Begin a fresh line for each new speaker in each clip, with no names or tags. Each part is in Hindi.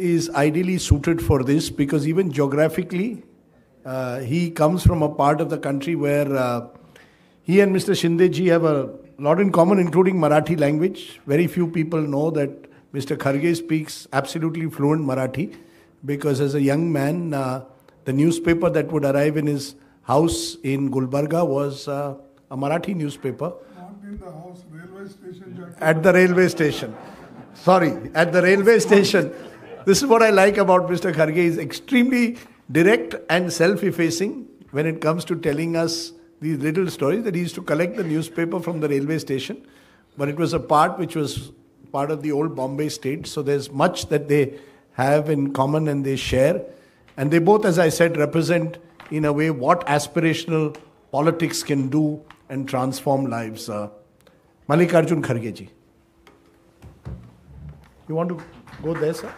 is ideally suited for this because even geographically, he comes from a part of the country where he and Mr. Shinde ji have a lot in common, including Marathi language. Very few people know that Mr. Kharge speaks absolutely fluent Marathi because as a young man, the newspaper that would arrive in his house in Gulbarga was a Marathi newspaper.
Not in the house, railway station.
At the railway station. Sorry, at the railway station. This is what I like about Mr. Kharge. He's extremely direct and self-effacing when it comes to telling us these little stories that he used to collect the newspaper from the railway station. But it was a part which was part of the old Bombay state. So there's much that they have in common and they share. And they both, as I said, represent in a way what aspirational politics can do and transform lives. Mallikarjun Kharge ji. You want to go there, sir?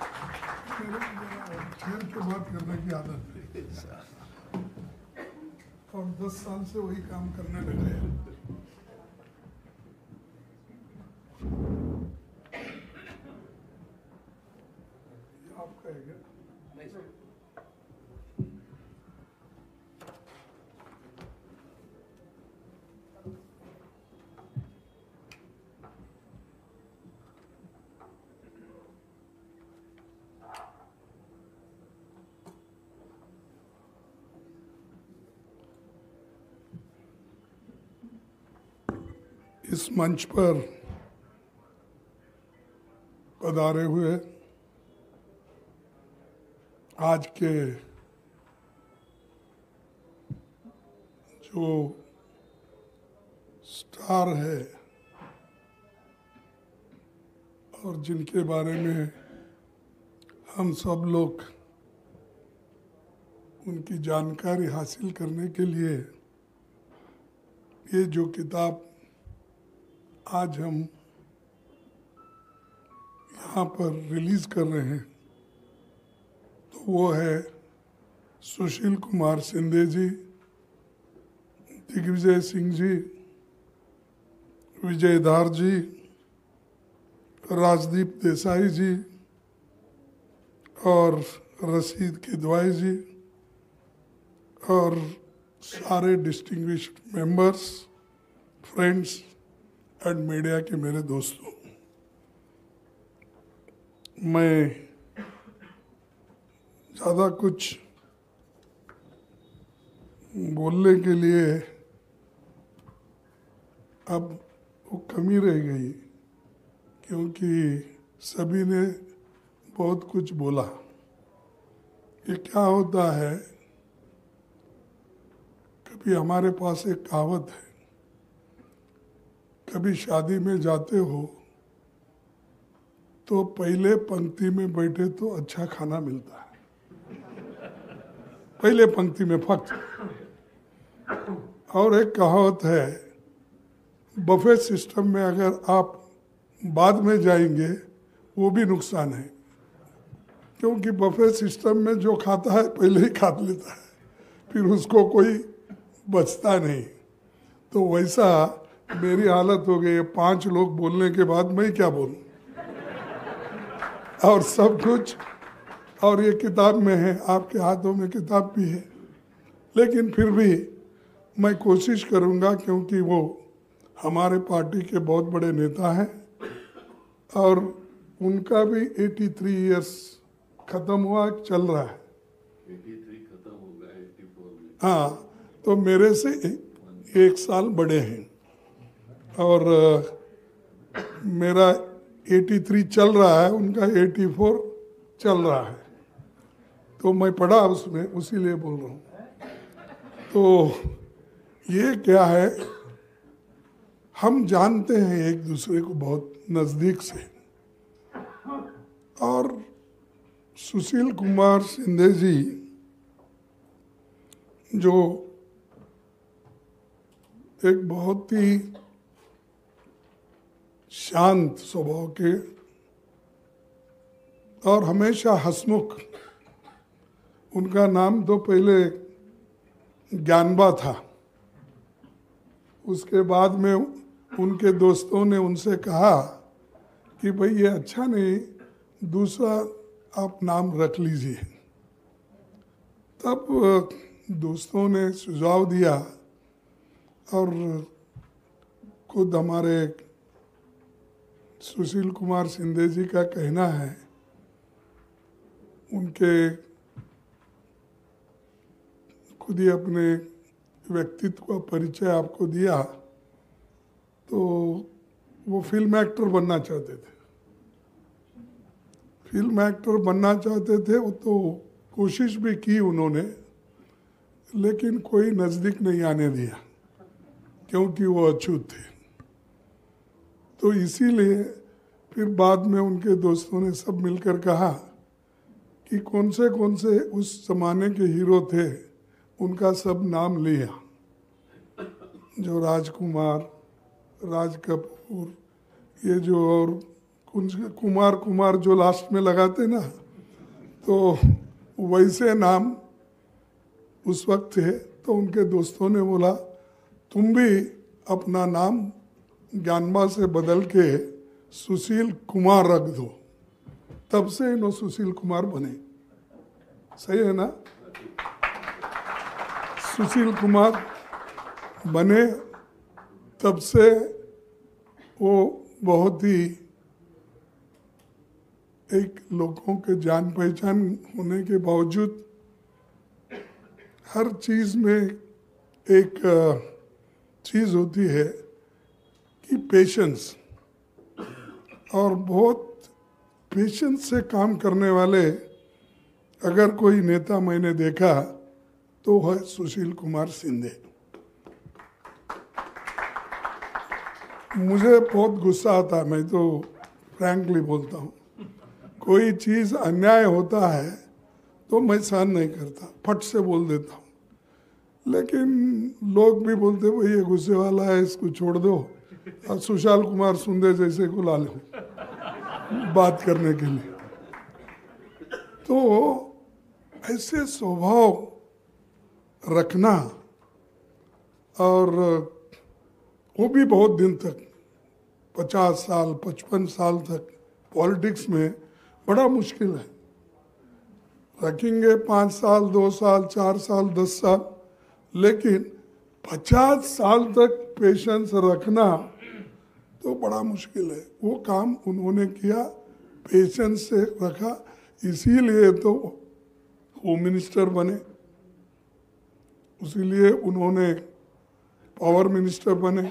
खेल के बात करने की आदत है और 10 साल से वही काम करने लगे हैं। आपका है क्या? इस मंच पर पधारे हुए आज के जो स्टार है और जिनके बारे में हम सब लोग उनकी जानकारी हासिल करने के लिए ये जो किताब आज हम यहाँ पर रिलीज कर रहे हैं तो वो है सुशील कुमार शिंदे जी, दिग्विजय सिंह जी, विजयधार जी, राजदीप देसाई जी और रशीद किदवाई जी और सारे distinguished members, friends and media के मेरे दोस्तों, मैं ज़्यादा कुछ बोलने के लिए अब वो कमी रह गई क्योंकि सभी ने बहुत कुछ बोला। ये क्या होता है, कभी हमारे पास एक कहावत है, कभी शादी में जाते हो तो पहले पंक्ति में बैठे तो अच्छा खाना मिलता है, पहले पंक्ति में फक्त। और एक कहावत है, बफे सिस्टम में अगर आप बाद में जाएंगे वो भी नुकसान है, क्योंकि बफे सिस्टम में जो खाता है पहले ही खा लेता है, फिर उसको कोई बचता नहीं। तो वैसा मेरी हालत हो गई है, 5 लोग बोलने के बाद मैं क्या बोलूं, और सब कुछ, और ये किताब में है, आपके हाथों में किताब भी है, लेकिन फिर भी मैं कोशिश करूंगा क्योंकि वो हमारे पार्टी के बहुत बड़े नेता हैं और उनका भी 83 इयर्स खत्म हुआ, चल रहा है।
83 खत्म होगा 84 में।
हाँ, तो मेरे से 1 साल बड़े हैं और मेरा 83 चल रहा है, उनका 84 चल रहा है, तो मैं पढ़ा उसमें, उसीलिए बोल रहा हूँ। तो ये क्या है, हम जानते हैं एक दूसरे को बहुत नज़दीक से, और सुशील कुमार शिंदे जी जो एक बहुत ही शांत स्वभाव के और हमेशा हंसमुख, उनका नाम तो पहले ज्ञानबा था, उसके बाद में उनके दोस्तों ने उनसे कहा कि भाई ये अच्छा नहीं, दूसरा आप नाम रख लीजिए। तब दोस्तों ने सुझाव दिया और खुद हमारे सुशील कुमार शिंदे जी का कहना है, उनके खुद ही अपने व्यक्तित्व का परिचय आपको दिया, तो वो फिल्म एक्टर बनना चाहते थे। फिल्म एक्टर बनना चाहते थे, वो तो कोशिश भी की उन्होंने, लेकिन कोई नज़दीक नहीं आने दिया क्योंकि वो अछूत थे। तो इसीलिए फिर बाद में उनके दोस्तों ने सब मिलकर कहा कि कौन से उस जमाने के हीरो थे, उनका सब नाम लिया, जो राजकुमार, राज कपूर, ये जो और कुमार जो लास्ट में लगाते ना, तो वैसे नाम उस वक्त थे। तो उनके दोस्तों ने बोला तुम भी अपना नाम ज्ञानबा से बदल के सुशील कुमार रख दो। तब से इन्होंने सुशील कुमार बने। सही है ना? सुशील कुमार बने, तब से वो बहुत ही एक लोगों के जान पहचान होने के बावजूद हर चीज़ में एक चीज़ होती है कि पेशेंस, और बहुत पेशेंस से काम करने वाले अगर कोई नेता मैंने देखा तो है सुशील कुमार शिंदे। मुझे बहुत गुस्सा आता है, मैं तो फ्रैंकली बोलता हूँ, कोई चीज़ अन्याय होता है तो मैं सहन नहीं करता, फट से बोल देता हूँ। लेकिन लोग भी बोलते भाई ये गुस्से वाला है, इसको छोड़ दो, और सुशील कुमार शिंदे जैसे को ला लो बात करने के लिए। तो ऐसे स्वभाव रखना, और वो भी बहुत दिन तक 50 साल 55 साल तक पॉलिटिक्स में बड़ा मुश्किल है। रखेंगे 5 साल 2 साल 4 साल 10 साल, लेकिन 50 साल तक पेशेंस रखना तो बड़ा मुश्किल है। वो काम उन्होंने किया, पेशेंस से रखा, इसीलिए तो होम मिनिस्टर बने, इसीलिए उन्होंने पावर मिनिस्टर बने,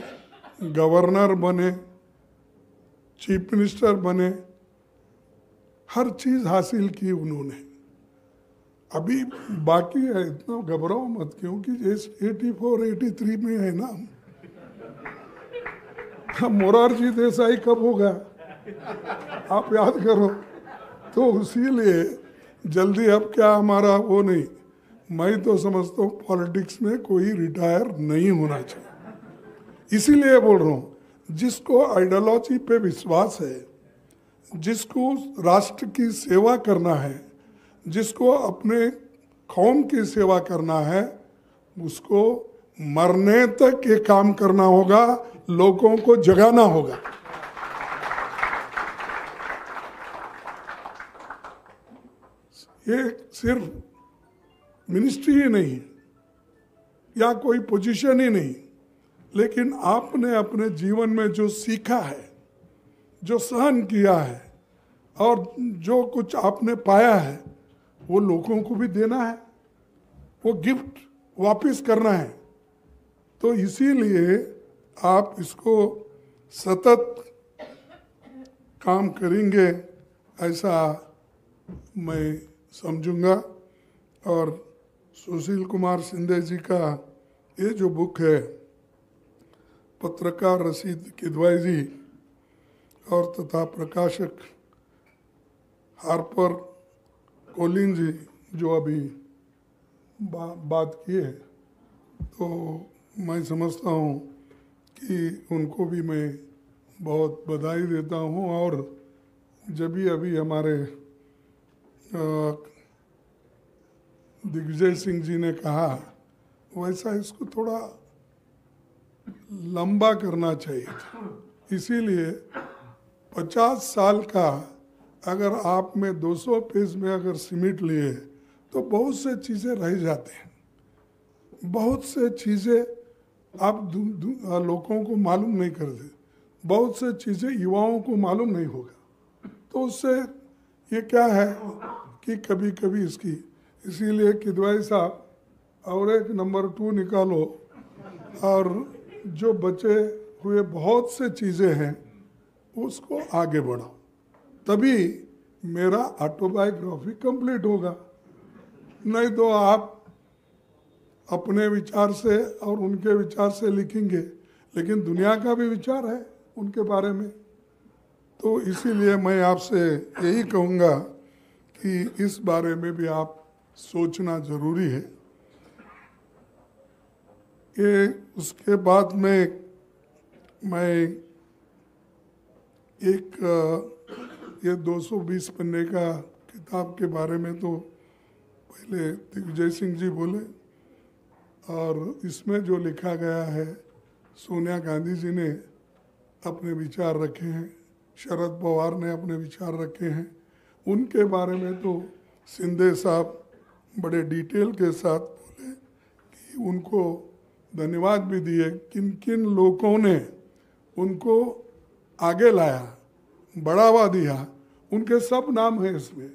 गवर्नर बने, चीफ मिनिस्टर बने, हर चीज़ हासिल की उन्होंने। अभी बाकी है, इतना घबराओ मत, क्योंकि 84 83 में है ना, मोरारजी देसाई कब होगा आप याद करो। तो इसीलिए जल्दी अब क्या हमारा वो नहीं, मैं तो समझता हूँ पॉलिटिक्स में कोई रिटायर नहीं होना चाहिए। इसीलिए बोल रहा हूँ, जिसको आइडियोलॉजी पे विश्वास है, जिसको राष्ट्र की सेवा करना है, जिसको अपने कौम की सेवा करना है, उसको मरने तक ये काम करना होगा, लोगों को जगाना होगा। ये सिर्फ मिनिस्ट्री ही नहीं या कोई पोजीशन ही नहीं, लेकिन आपने अपने जीवन में जो सीखा है, जो सहन किया है, और जो कुछ आपने पाया है, वो लोगों को भी देना है, वो गिफ्ट वापस करना है। तो इसीलिए आप इसको सतत काम करेंगे ऐसा मैं समझूंगा। और सुशील कुमार शिंदे जी का ये जो बुक है, पत्रकार रशीद किदवाई जी और तथा प्रकाशक हार्पर कोलिन जी जो अभी बात किए, तो मैं समझता हूँ कि उनको भी मैं बहुत बधाई देता हूँ। और जब भी अभी हमारे दिग्विजय सिंह जी ने कहा, वैसा इसको थोड़ा लंबा करना चाहिए था। इसीलिए 50 साल का अगर आप में 200 पेज में अगर सिमट लिए तो बहुत से चीज़ें रह जाते हैं, बहुत से चीज़ें आप लोगों को मालूम नहीं करते, बहुत से चीज़ें युवाओं को मालूम नहीं होगा। तो उससे ये क्या है कि कभी कभी इसकी, इसीलिए किदवाई साहब और एक नंबर 2 निकालो और जो बचे हुए बहुत से चीज़ें हैं उसको आगे बढ़ाओ, तभी मेरा ऑटोबायोग्राफी कंप्लीट होगा। नहीं तो आप अपने विचार से और उनके विचार से लिखेंगे, लेकिन दुनिया का भी विचार है उनके बारे में। तो इसीलिए मैं आपसे यही कहूँगा कि इस बारे में भी आप सोचना ज़रूरी है। ये उसके बाद में मैं एक ये 220 पन्ने का किताब के बारे में तो पहले दिग्विजय सिंह जी बोले, और इसमें जो लिखा गया है सोनिया गांधी जी ने अपने विचार रखे हैं, शरद पवार ने अपने विचार रखे हैं, उनके बारे में तो शिंदे साहब बड़े डिटेल के साथ बोले कि उनको धन्यवाद भी दिए, किन किन लोगों ने उनको आगे लाया, बढ़ावा दिया, उनके सब नाम है इसमें।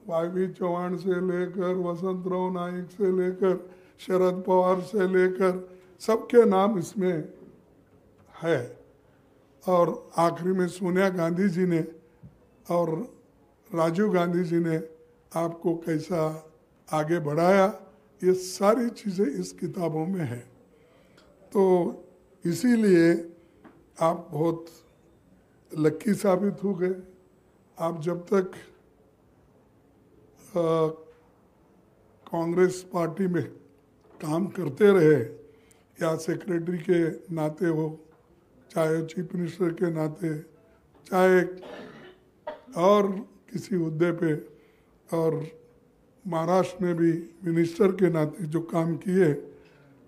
वाई चौहान से लेकर वसंतराव नाइक से लेकर शरद पवार से लेकर सबके नाम इसमें है। और आखिरी में सोनिया गांधी जी ने और राजीव गांधी जी ने आपको कैसा आगे बढ़ाया, ये सारी चीज़ें इस किताबों में है। तो इसीलिए आप बहुत लक्की साबित हो गए। आप जब तक कांग्रेस पार्टी में काम करते रहे, या सेक्रेटरी के नाते हो, चाहे चीफ मिनिस्टर के नाते, चाहे और किसी हुद्दे पे, और महाराष्ट्र में भी मिनिस्टर के नाते जो काम किए,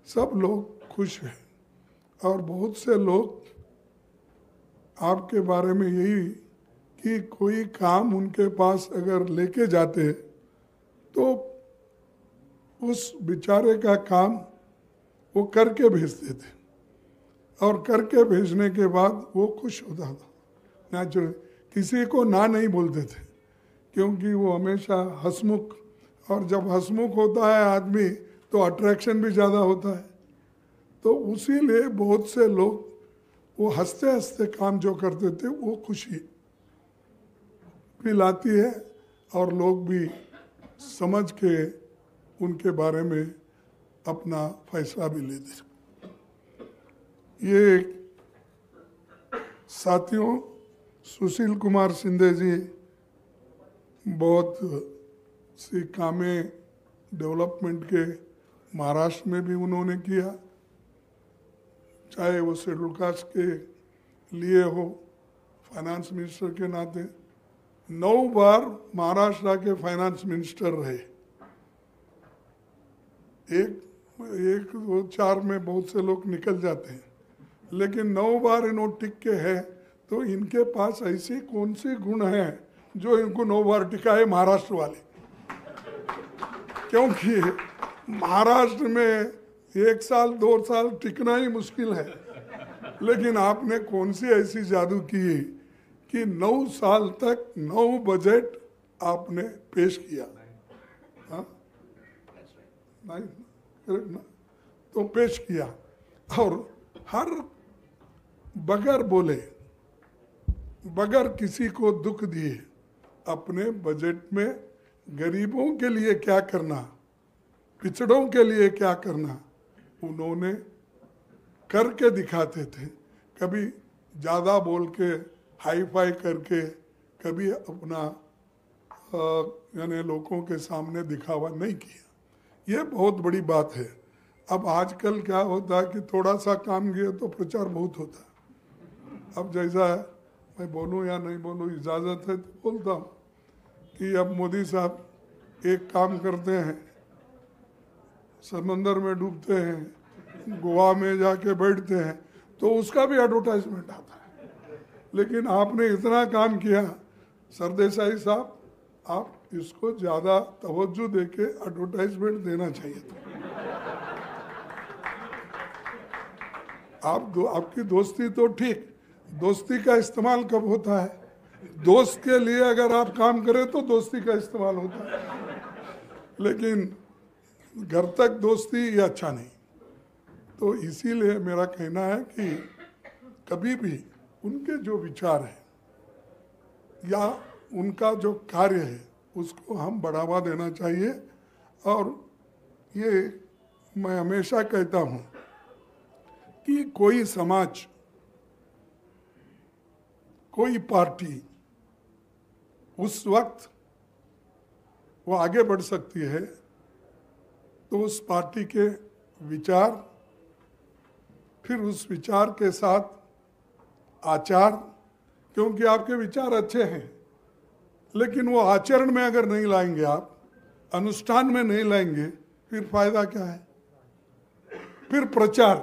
सब लोग खुश हैं। और बहुत से लोग आपके बारे में यही कि कोई काम उनके पास अगर लेके जाते तो उस बेचारे का काम वो करके भेजते थे, और करके भेजने के बाद वो खुश होता था नेचुरल, किसी को ना नहीं बोलते थे, क्योंकि वो हमेशा हंसमुख, और जब हंसमुख होता है आदमी तो अट्रैक्शन भी ज़्यादा होता है। तो उसीलिए बहुत से लोग वो हंसते हंसते काम जो करते थे वो खुशी भी लाती है, और लोग भी समझ के उनके बारे में अपना फैसला भी लेते। ये साथियों, सुशील कुमार शिंदे जी बहुत सी कामें डेवलपमेंट के महाराष्ट्र में भी उन्होंने किया, चाहे वो शेड्यूल कास्ट के लिए हो, फाइनेंस मिनिस्टर के नाते 9 बार महाराष्ट्र के फाइनेंस मिनिस्टर रहे। एक 2 4 में बहुत से लोग निकल जाते हैं, लेकिन 9 बार इन्होंने टिक के है, तो इनके पास ऐसी कौन सी गुण है जो इनको 9 बार टिकाए महाराष्ट्र वाले। क्योंकि महाराष्ट्र में 1 साल 2 साल टिकना ही मुश्किल है, लेकिन आपने कौन सी ऐसी जादू की कि 9 साल तक 9 बजट आपने पेश किया। हाँ, नहीं ना, तो पेश किया, और हर बगैर बोले, बगैर किसी को दुख दिए, अपने बजट में गरीबों के लिए क्या करना, पिछड़ों के लिए क्या करना, उन्होंने करके दिखाते थे। कभी ज़्यादा बोल के हाई फाई करके, कभी अपना यानी लोगों के सामने दिखावा नहीं किया। ये बहुत बड़ी बात है। अब आजकल क्या होता है कि थोड़ा सा काम किया तो प्रचार बहुत होता है। अब जैसा है, मैं बोलूँ या नहीं बोलूँ, इजाज़त है तो बोलता हूँ कि अब मोदी साहब एक काम करते हैं, समंदर में डूबते हैं, गोवा में जाके बैठते हैं, तो उसका भी एडवर्टाइजमेंट आता है। लेकिन आपने इतना काम किया सरदेसाई साहब, आप इसको ज़्यादा तवज्जो देके एडवर्टाइजमेंट देना चाहिए था। आपकी दोस्ती तो ठीक, दोस्ती का इस्तेमाल कब होता है? दोस्त के लिए अगर आप काम करें तो दोस्ती का इस्तेमाल होता है, लेकिन घर तक दोस्ती ये अच्छा नहीं। तो इसीलिए मेरा कहना है कि कभी भी उनके जो विचार हैं या उनका जो कार्य है उसको हम बढ़ावा देना चाहिए। और ये मैं हमेशा कहता हूँ कि कोई समाज, कोई पार्टी उस वक्त वो आगे बढ़ सकती है तो उस पार्टी के विचार, फिर उस विचार के साथ आचार, क्योंकि आपके विचार अच्छे हैं लेकिन वो आचरण में अगर नहीं लाएंगे, आप अनुष्ठान में नहीं लाएंगे, फिर फायदा क्या है? फिर प्रचार,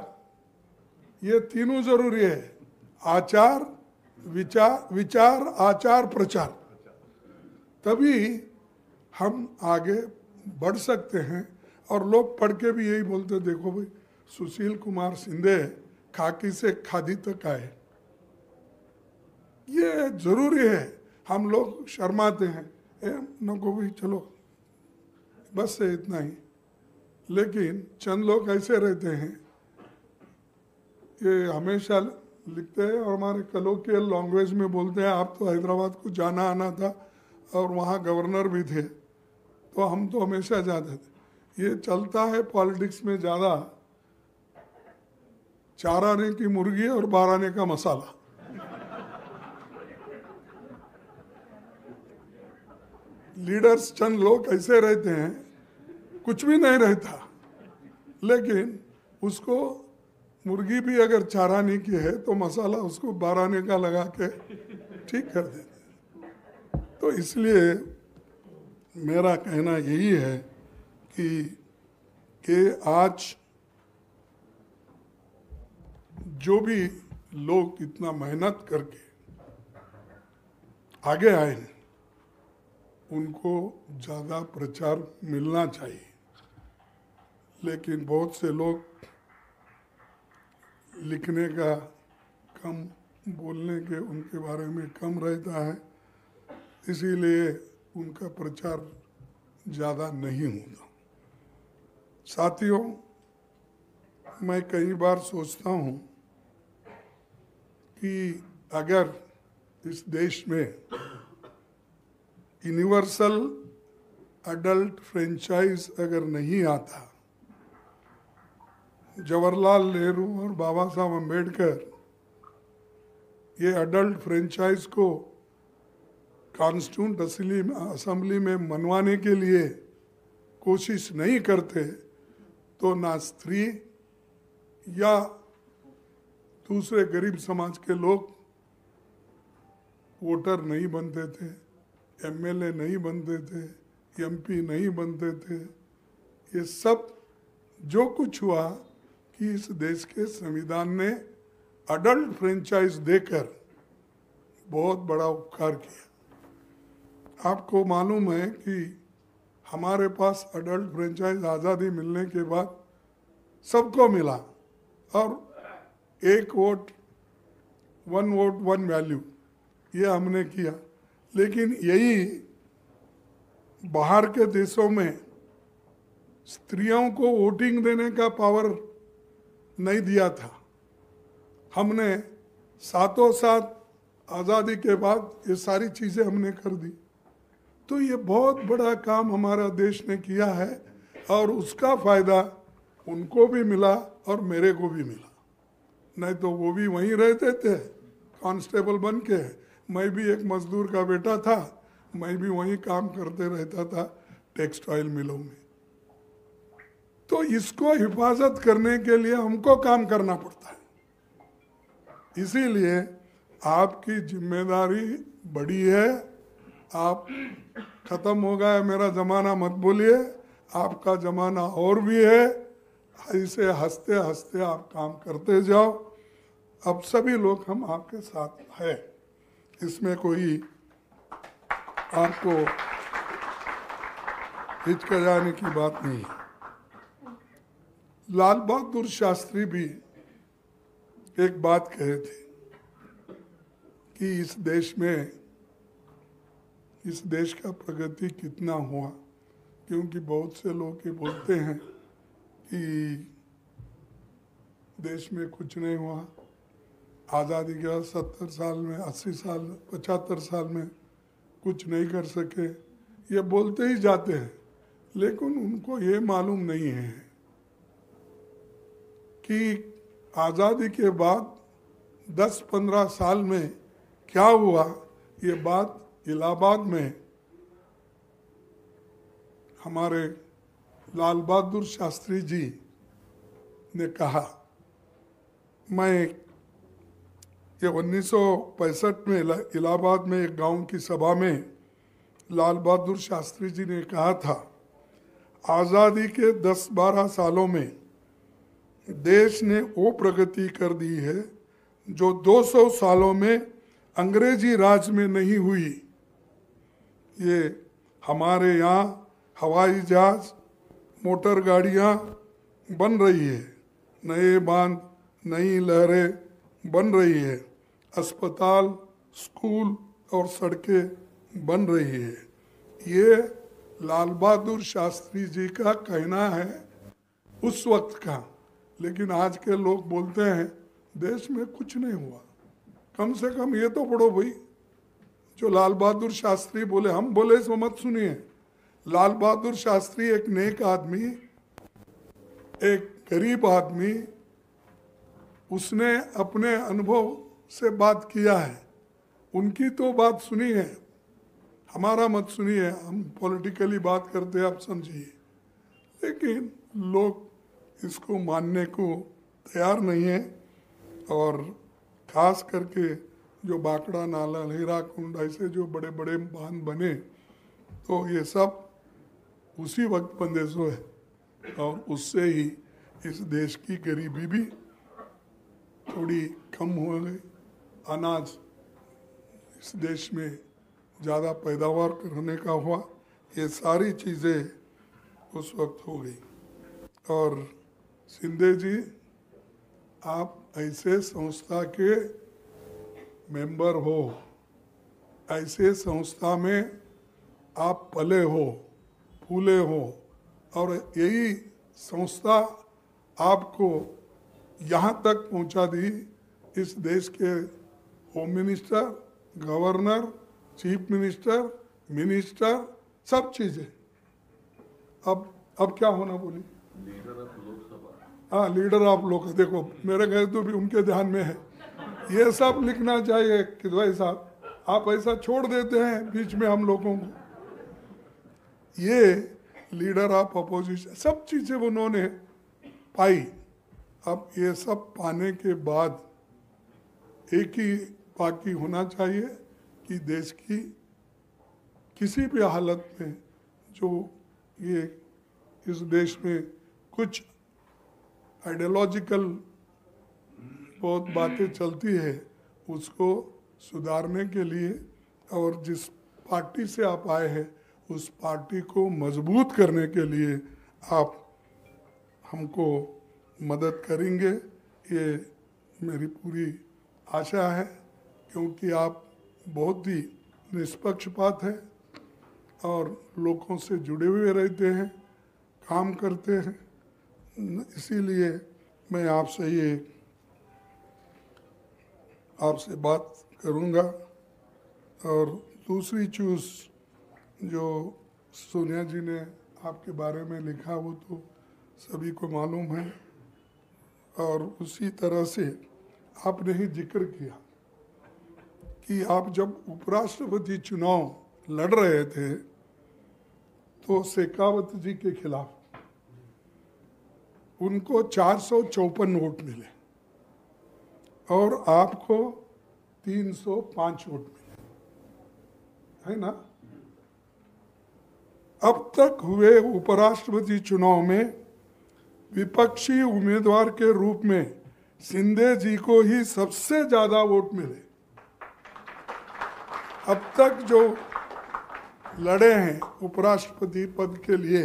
ये तीनों जरूरी है। आचार, विचार, आचार, प्रचार, तभी हम आगे बढ़ सकते हैं। और लोग पढ़ के भी यही बोलते, देखो भाई सुशील कुमार शिंदे खाकी से खादी तक आए। ये जरूरी है, हम लोग शर्माते हैं, नको भाई चलो बस से इतना ही। लेकिन चंद लोग ऐसे रहते हैं, ये हमेशा लिखते हैं और हमारे कलोकियल लैंग्वेज में बोलते हैं, आप तो हैदराबाद को जाना आना था और वहाँ गवर्नर भी थे, तो हम तो हमेशा जाते थे। ये चलता है पॉलिटिक्स में ज़्यादा, 4 आने की मुर्गी और 12 आने का मसाला। लीडर्स चंद लोग ऐसे रहते हैं, कुछ भी नहीं रहता, लेकिन उसको मुर्गी भी अगर 4 आने की है तो मसाला उसको 12 आने का लगा के ठीक कर देते हैं। तो इसलिए मेरा कहना यही है कि आज जो भी लोग इतना मेहनत करके आगे आए हैं उनको ज़्यादा प्रचार मिलना चाहिए। लेकिन बहुत से लोग लिखने का कम, बोलने के उनके बारे में कम रहता है, इसीलिए उनका प्रचार ज़्यादा नहीं होता। साथियों, मैं कई बार सोचता हूँ कि अगर इस देश में यूनिवर्सल अडल्ट फ्रेंचाइज अगर नहीं आता, जवाहरलाल नेहरू और बाबा साहब अम्बेडकर ये अडल्ट फ्रेंचाइज को कॉन्स्टिट्यूंट असेंबली में मनवाने के लिए कोशिश नहीं करते तो ना स्त्री या दूसरे गरीब समाज के लोग वोटर नहीं बनते थे, एमएलए नहीं बनते थे, एमपी नहीं बनते थे। ये सब जो कुछ हुआ कि इस देश के संविधान ने अडल्ट फ्रेंचाइज देकर बहुत बड़ा उपकार किया। आपको मालूम है कि हमारे पास अडल्ट फ्रेंचाइज आज़ादी मिलने के बाद सबको मिला और 1 वोट 1 वोट 1 वैल्यू ये हमने किया। लेकिन यही बाहर के देशों में स्त्रियों को वोटिंग देने का पावर नहीं दिया था। हमने साथों साथ आज़ादी के बाद ये सारी चीज़ें हमने कर दी। तो ये बहुत बड़ा काम हमारा देश ने किया है और उसका फ़ायदा उनको भी मिला और मेरे को भी मिला। नहीं तो वो भी वहीं रहते थे कांस्टेबल बन के, मैं भी एक मजदूर का बेटा था, मैं भी वहीं काम करते रहता था टेक्सटाइल मिलों में। तो इसको हिफाजत करने के लिए हमको काम करना पड़ता है। इसीलिए आपकी जिम्मेदारी बड़ी है। आप खत्म हो गया मेरा ज़माना मत बोलिए, आपका ज़माना और भी है। ऐसे हंसते हंसते आप काम करते जाओ। अब सभी लोग हम आपके साथ हैं, इसमें कोई आपको हिचकिचाने की बात नहीं है। लाल बहादुर शास्त्री भी एक बात कहे थे कि इस देश का प्रगति कितना हुआ, क्योंकि बहुत से लोग ये बोलते हैं कि देश में कुछ नहीं हुआ, आज़ादी के बाद 70 साल में, 80 साल, 75 साल में कुछ नहीं कर सके, ये बोलते ही जाते हैं। लेकिन उनको ये मालूम नहीं है कि आज़ादी के बाद 10-15 साल में क्या हुआ। ये बात इलाहाबाद में हमारे लाल बहादुर शास्त्री जी ने कहा। मैं ये 1965 में इलाहाबाद में एक गांव की सभा में लाल बहादुर शास्त्री जी ने कहा था, आज़ादी के 10-12 सालों में देश ने वो प्रगति कर दी है जो 200 सालों में अंग्रेजी राज में नहीं हुई। ये हमारे यहाँ हवाई जहाज, मोटर गाड़ियाँ बन रही है, नए बांध, नई लहरें बन रही है, अस्पताल, स्कूल और सड़कें बन रही है। ये लाल बहादुर शास्त्री जी का कहना है उस वक्त का। लेकिन आज के लोग बोलते हैं देश में कुछ नहीं हुआ। कम से कम ये तो पढ़ो भाई, जो लाल बहादुर शास्त्री बोले, हम बोले इसको मत सुनिए। लाल बहादुर शास्त्री एक नेक आदमी, एक गरीब आदमी, उसने अपने अनुभव से बात किया है, उनकी तो बात सुनी है, हमारा मत सुनिए। हम पॉलिटिकली बात करते हैं, आप समझिए। लेकिन लोग इसको मानने को तैयार नहीं है। और खास करके जो बाकड़ा नाला, हीरा कुंड, ऐसे जो बड़े बड़े बांध बने, तो ये सब उसी वक्त बंदेशो है। और उससे ही इस देश की गरीबी भी थोड़ी कम हो गई, अनाज इस देश में ज़्यादा पैदावार करने का हुआ, ये सारी चीज़ें उस वक्त हो गई। और शिंदे जी, आप ऐसे संस्था के मेंबर हो, ऐसे संस्था में आप पले हो, फूले हो, और यही संस्था आपको यहाँ तक पहुँचा दी। इस देश के home minister, governor, chief minister, minister, सब चीज़ें। अब क्या होना बोली?
Leader of Lok Sabha.
हाँ, लीडर ऑफ लोग। देखो मेरे गए तो भी उनके ध्यान में है। ये सब लिखना चाहिए कि भाई साहब आप ऐसा छोड़ देते हैं बीच में हम लोगों को। ये लीडर ऑफ अपोजिशन, सब चीज़ें उन्होंने पाई। अब ये सब पाने के बाद एक ही बाकी होना चाहिए कि देश की किसी भी हालत में जो ये इस देश में कुछ आइडियोलॉजिकल बहुत बातें चलती है, उसको सुधारने के लिए और जिस पार्टी से आप आए हैं उस पार्टी को मजबूत करने के लिए आप हमको मदद करेंगे, ये मेरी पूरी आशा है। क्योंकि आप बहुत ही निष्पक्षपात हैं और लोगों से जुड़े हुए रहते हैं, काम करते हैं। इसीलिए मैं आपसे बात करूंगा। और दूसरी चीज़ जो सोनिया जी ने आपके बारे में लिखा वो तो सभी को मालूम है। और उसी तरह से आपने ही जिक्र किया कि आप जब उपराष्ट्रपति चुनाव लड़ रहे थे तो शेखावत जी के खिलाफ उनको 454 वोट मिले और आपको 305 वोट मिले, है ना? अब तक हुए उपराष्ट्रपति चुनाव में विपक्षी उम्मीदवार के रूप में शिंदे जी को ही सबसे ज्यादा वोट मिले। अब तक जो लड़े हैं उपराष्ट्रपति पद के लिए,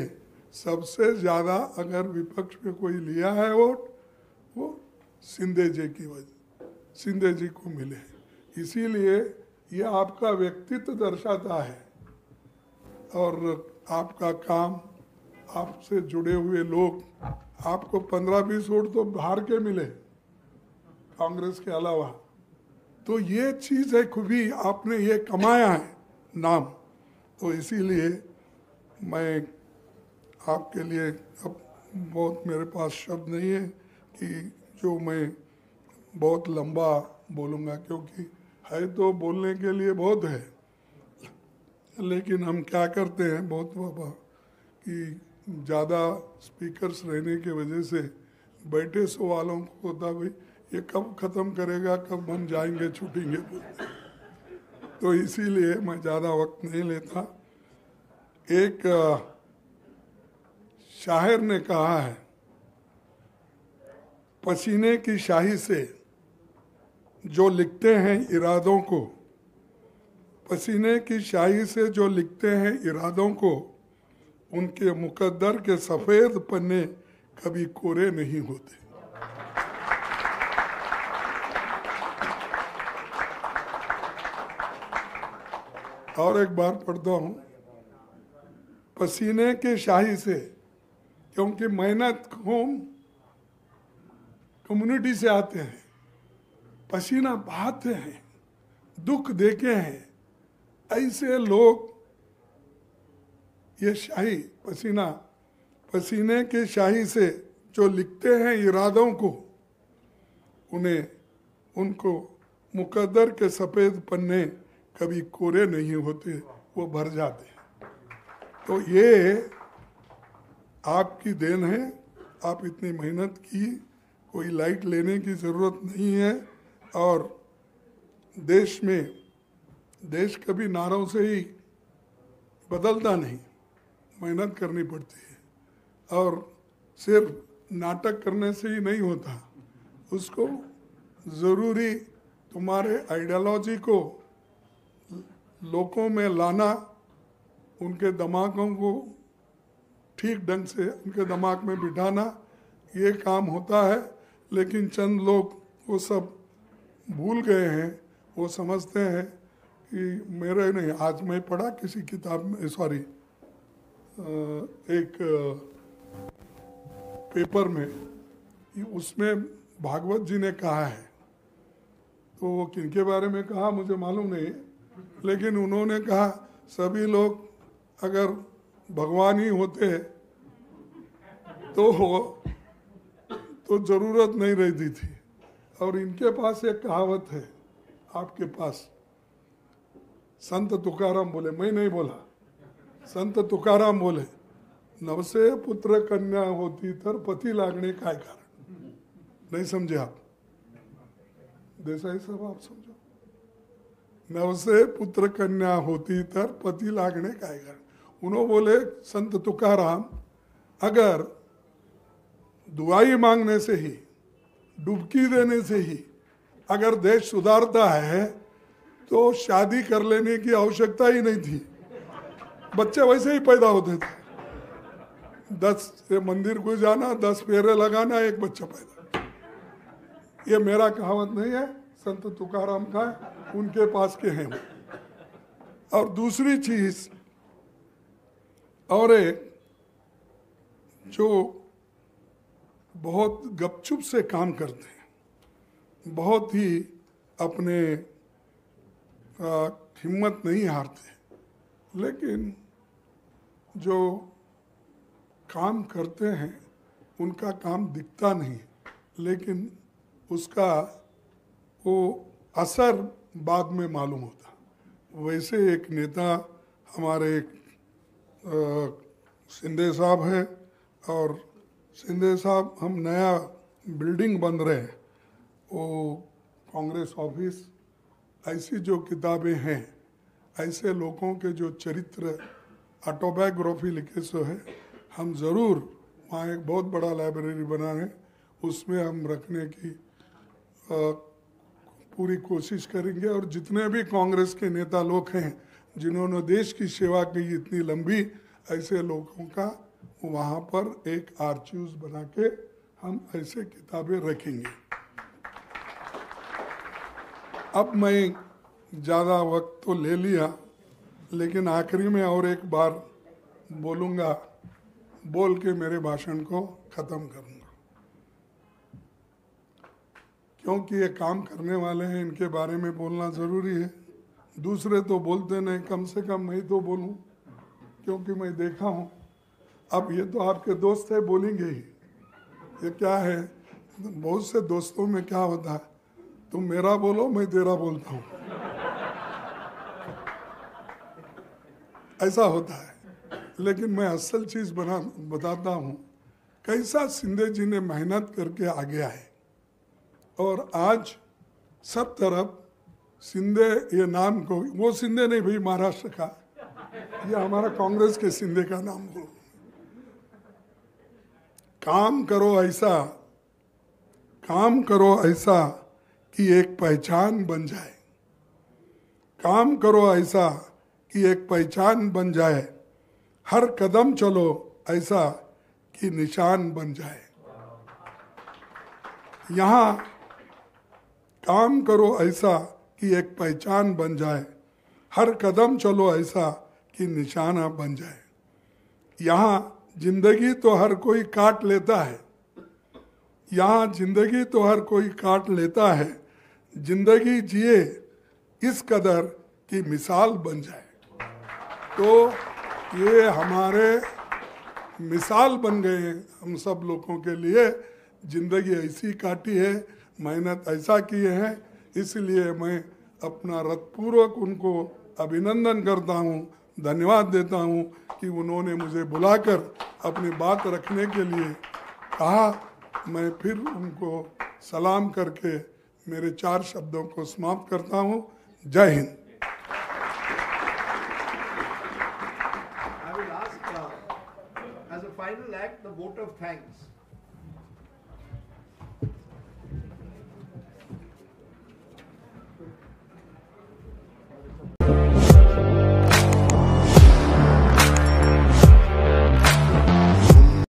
सबसे ज़्यादा अगर विपक्ष में कोई लिया है वोट, वो शिंदे जी की वजह, शिंदे जी को मिले हैं। इसीलिए ये आपका व्यक्तित्व दर्शाता है और आपका काम, आपसे जुड़े हुए लोग। आपको 15-20 वोट तो बाहर के मिले कांग्रेस के अलावा, तो ये चीज़ है खूबी, आपने ये कमाया है नाम। तो इसीलिए मैं आपके लिए अब बहुत, मेरे पास शब्द नहीं है कि जो मैं बहुत लंबा बोलूँगा, क्योंकि है तो बोलने के लिए बहुत है, लेकिन हम क्या करते हैं बहुत बाबा कि ज़्यादा स्पीकर्स रहने की वजह से बैठे सो वालों को होता भाई ये कब ख़त्म करेगा, कब हम जाएंगे छूटेंगे बोलते। तो इसीलिए मैं ज़्यादा वक्त नहीं लेता। एक शायर ने कहा है, पसीने की शाही से जो लिखते हैं इरादों को, पसीने की शाही से जो लिखते हैं इरादों को, उनके मुकद्दर के सफ़ेद पन्ने कभी कोरे नहीं होते। और एक बार पढ़ता हूँ, पसीने की शाही से, क्योंकि मेहनत हम कम्युनिटी से आते हैं, पसीना बहाते हैं, दुख देखे हैं, ऐसे लोग ये शाही पसीना, पसीने की शाही से जो लिखते हैं इरादों को, उन्हें, उनको मुकद्दर के सफ़ेद पन्ने कभी कोरे नहीं होते, वो भर जाते हैं। तो ये आपकी देन है, आप इतनी मेहनत की, कोई लाइट लेने की ज़रूरत नहीं है। और देश में, देश कभी नारों से ही बदलता नहीं, मेहनत करनी पड़ती है। और सिर्फ नाटक करने से ही नहीं होता, उसको ज़रूरी तुम्हारे आइडियोलॉजी को लोगों में लाना, उनके दिमागों को ठीक ढंग से उनके दिमाग में बिठाना, ये काम होता है। लेकिन चंद लोग वो सब भूल गए हैं। वो समझते हैं कि मेरे नहीं, आज मैं पढ़ा किसी किताब में, सॉरी एक पेपर में, उसमें भागवत जी ने कहा है, तो वो किनके बारे में कहा मुझे मालूम नहीं, लेकिन उन्होंने कहा सभी लोग अगर भगवान ही होते तो ज़रूरत नहीं रहती थी। और इनके पास एक कहावत है, आपके पास, संत तुकाराम बोले, मैं नहीं बोला, संत तुकाराम बोले, नवसे पुत्र कन्या होती तर पति लागणे काय कारण। नहीं समझे आप देसाई साहब, आप समझो, नवसे पुत्र कन्या होती तर पति लागणे काय कारण। उन्होंने बोले संत तुकाराम, अगर दुआई मांगने से ही, डुबकी देने से ही अगर देश सुधारता है तो शादी कर लेने की आवश्यकता ही नहीं थी, बच्चे वैसे ही पैदा होते थे। 10 मंदिर को जाना, 10 फेरे लगाना, एक बच्चा पैदा। ये मेरा कहावत नहीं है, संत तुकाराम का, उनके पास के हैं। और दूसरी चीज, और एक जो बहुत गपचुप से काम करते हैं, बहुत ही अपने हिम्मत नहीं हारते, लेकिन जो काम करते हैं उनका काम दिखता नहीं, लेकिन उसका वो असर बाद में मालूम होता। वैसे एक नेता हमारे शिंदे साहब हैं, और शिंदे साहब, हम नया बिल्डिंग बन रहे हैं, वो कांग्रेस ऑफिस, ऐसी जो किताबें हैं, ऐसे लोगों के जो चरित्र, ऑटोबायोग्राफी लिखे सो है, हम ज़रूर वहाँ एक बहुत बड़ा लाइब्रेरी बना है, उसमें हम रखने की पूरी कोशिश करेंगे। और जितने भी कांग्रेस के नेता लोग हैं जिन्होंने देश की सेवा की इतनी लंबी, ऐसे लोगों का वहाँ पर एक आर्चीव्स बना के हम ऐसे किताबें रखेंगे। अब मैं ज़्यादा वक्त तो ले लिया, लेकिन आखिरी में और एक बार बोलूँगा, बोल के मेरे भाषण को ख़त्म करूँगा, क्योंकि ये काम करने वाले हैं, इनके बारे में बोलना ज़रूरी है। दूसरे तो बोलते नहीं, कम से कम मैं तो बोलूँ, क्योंकि मैं देखा हूँ। अब ये तो आपके दोस्त है, बोलेंगे ही। ये क्या है, बहुत से दोस्तों में क्या होता है, तुम मेरा बोलो मैं तेरा बोलता हूँ, ऐसा होता है। लेकिन मैं असल चीज़ बताता हूँ, कैसा शिंदे जी ने मेहनत करके आगे आए, और आज सब तरफ शिंदे ये नाम को, वो शिंदे नहीं भाई महाराष्ट्र का, ये हमारा कांग्रेस के शिंदे का नाम हो। काम करो ऐसा कि एक पहचान बन जाए, काम करो ऐसा कि एक पहचान बन जाए, हर कदम चलो ऐसा कि निशान बन जाए। यहाँ काम करो ऐसा कि एक पहचान बन जाए, हर कदम चलो ऐसा कि निशाना बन जाए। यहाँ जिंदगी तो हर कोई काट लेता है, यहाँ जिंदगी तो हर कोई काट लेता है, जिंदगी जिए इस कदर की मिसाल बन जाए। तो ये हमारे मिसाल बन गए हैं हम सब लोगों के लिए। जिंदगी ऐसी काटी है, मेहनत ऐसा किए हैं, इसलिए मैं अपना हृदयपूर्वक उनको अभिनंदन करता हूँ, धन्यवाद देता हूँ कि उन्होंने मुझे बुलाकर अपनी बात रखने के लिए कहा। मैं फिर उनको सलाम करके मेरे 4 शब्दों को समाप्त करता हूँ। जय Hind.
I will ask, as a final act, the vote of thanks.